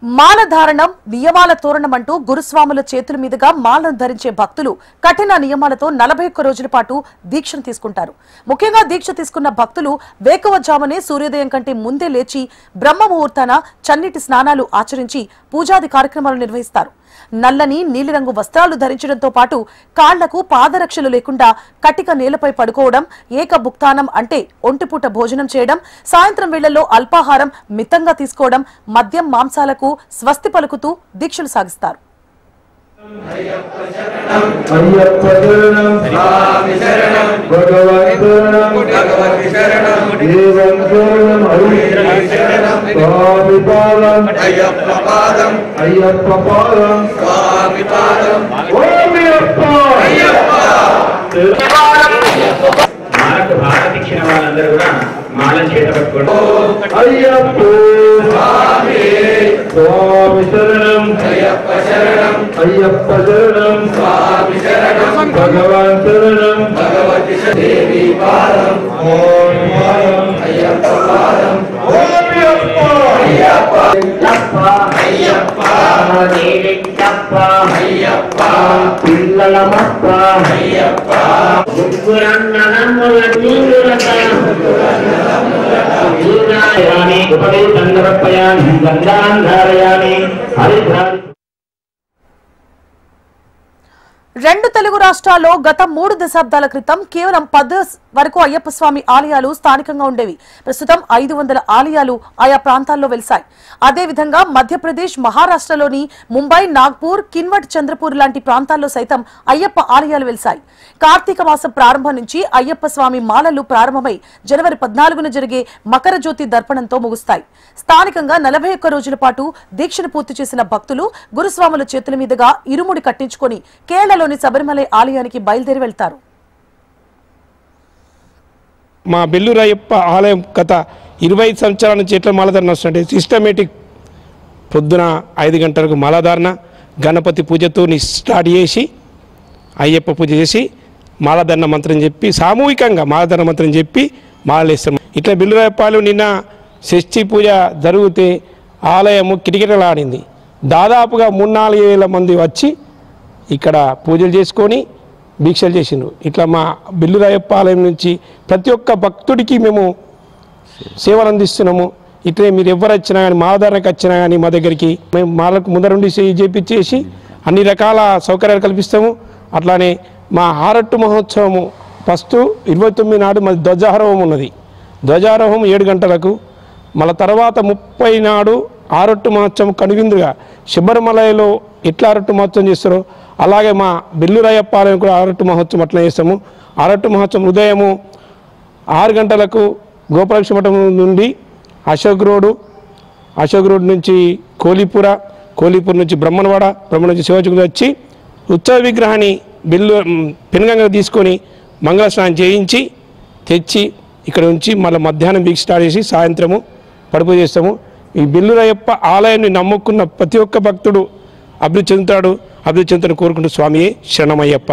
మాలధారణం నియమాల తోరణమంటూ గురుస్వాముల చేతుల మీదుగా మాలను ధరించే భక్తులు కఠిన నియమాలతో 41 రోజుల పాటు దీక్షను తీసుకుంటారు. ముఖ్యంగా దీక్ష తీసుకున్న భక్తులు వేకువజామునే సూర్యోదయం కంటే ముందే లేచి బ్రహ్మ ముహూర్తాన చన్నీటి స్నానాలు ఆచరించి పూజాది కార్యక్రమాలు నిర్వహిస్తారు. నల్లని నీలిరంగు వస్త్రాలు ధరించడంతో పాటు కాళ్లకు పాదరక్షలు లేకుండా కటిక నేలపై పడుకోవడం, ఏకభుక్తానం అంటే ఒంటిపూట భోజనం చేయడం, సాయంత్రం వేళల్లో అల్పాహారం మితంగా తీసుకోవడం, మద్యం మాంసాలకు స్వస్తి పలుకుతూ దీక్షలు సాగిస్తారు. భారతీక్షణ వాళ్ళందరూ కూడా మాలను చేత పట్టుకోండి. స్వామి శరణం అయ్యప్ప శరణం అయ్యప్ప శరణం స్వామి శరణం భగవాన్ శరణం భగవతి దేవి పాదం ఓం అయ్యప్ప పాదం ఓం అయ్యప్ప అయ్యప్ప అయ్యప్ప దేవిప్ప అయ్యప్ప పిల్లలమప్ప అయ్యప్ప గురురన్ననముల జీవనయాని ఉపదేశంగరపయామి గంగాంధారయామి హరిద్రాని. రెండు తెలుగు రాష్ట్రాల్లో గత 3 దశాబ్దాల క్రితం కేవలం 10 వరకు అయ్యప్ప స్వామి ఆలయాలు స్థానికంగా ఉండేవి. ప్రస్తుతం 500 ఆలయాలు ఆయా ప్రాంతాల్లో వెలిశాయి. అదేవిధంగా మధ్యప్రదేశ్, మహారాష్ట్రలోని ముంబై, నాగ్పూర్, కిన్వట్, చంద్రపూర్ లాంటి ప్రాంతాల్లో సైతం అయ్యప్ప ఆలయాలు వెలిశాయి. కార్తీక మాసం ప్రారంభం నుంచి అయ్యప్ప స్వామి మాలలు ప్రారంభమై జనవరి 14న జరిగే మకర జ్యోతి దర్పణంతో ముగుస్తాయి. స్థానికంగా 41 రోజుల పాటు దీక్షను పూర్తి చేసిన భక్తులు గురుస్వాముల చేతుల మీదుగా ఇరుముడి కట్టించుకొని కేరళలోని శబరిమల ఆలయానికి బయలుదేరి వెళ్తారు. మా బెల్లూరయ్యప్ప ఆలయం గత 25 సంవత్సరాల నుంచి ఎట్లా మాలధారణ వస్తుంటే సిస్టమేటిక్ పొద్దున 5 గంటలకు మాలధారణ, గణపతి పూజతో స్టార్ట్ చేసి అయ్యప్ప పూజ చేసి మాలధారణ మంత్రం చెప్పి సామూహికంగా మాలధారణ మంత్రం చెప్పి మాలలేస్తాం. ఇట్లా బెల్లూరయ్యప్పలు నిన్న షష్ఠి పూజ జరిగితే ఆలయము కిటకిటలాడింది. దాదాపుగా 3-4 వేల మంది వచ్చి ఇక్కడ పూజలు చేసుకొని దీక్షలు చేసిండ్రు. ఇట్లా మా బెల్లూరయ్యప్ప ఆలయం నుంచి ప్రతి ఒక్క భక్తుడికి మేము సేవలు అందిస్తున్నాము. ఇట్లే మీరు ఎవరు వచ్చినా కానీ మాలధారణకు వచ్చినా కానీ మా దగ్గరికి మేము మాలకు ముందరుండి చేపించేసి అన్ని రకాల సౌకర్యాలు కల్పిస్తాము. అట్లానే మా ఆరట్టు మహోత్సవము ఫస్ట్ 29 నాడు మాది ధ్వజారోహం ఉన్నది. ధ్వజారోహం 7 గంటలకు, మళ్ళీ తర్వాత 30 నాడు ఆరట్టు మహోత్సవం కనువిందుగా శబరిమలలో ఎట్లా ఆరట్టు మహోత్సవం చేస్తారో అలాగే మా బెల్లూరయ్యప్ప ఆలయం కూడా ఆరట్టు మహోత్సవం అట్లా చేస్తాము. ఆరట్టు మహోత్సవం ఉదయము 6 గంటలకు గోపాలకృష్ణ మఠం నుండి అశోక్ రోడ్ నుంచి కోలీపూర్ నుంచి బ్రహ్మణవాడ నుంచి శివాజీ వచ్చి ఉత్సవ విగ్రహాన్ని పెనుగంగా తీసుకొని మంగళ స్నానం చేయించి తెచ్చి ఇక్కడ ఉంచి మళ్ళీ మధ్యాహ్నం వీక్ స్టార్ట్ చేసి సాయంత్రము పడుపు చేస్తాము. ఈ బెల్లూరయ్యప్ప ఆలయాన్ని నమ్ముకున్న ప్రతి ఒక్క భక్తుడు అభివృద్ధి చెందుతాడు. అభివృద్ధి చెందుతాను కోరుకుంటూ స్వామియే శరణమయ్యప్ప.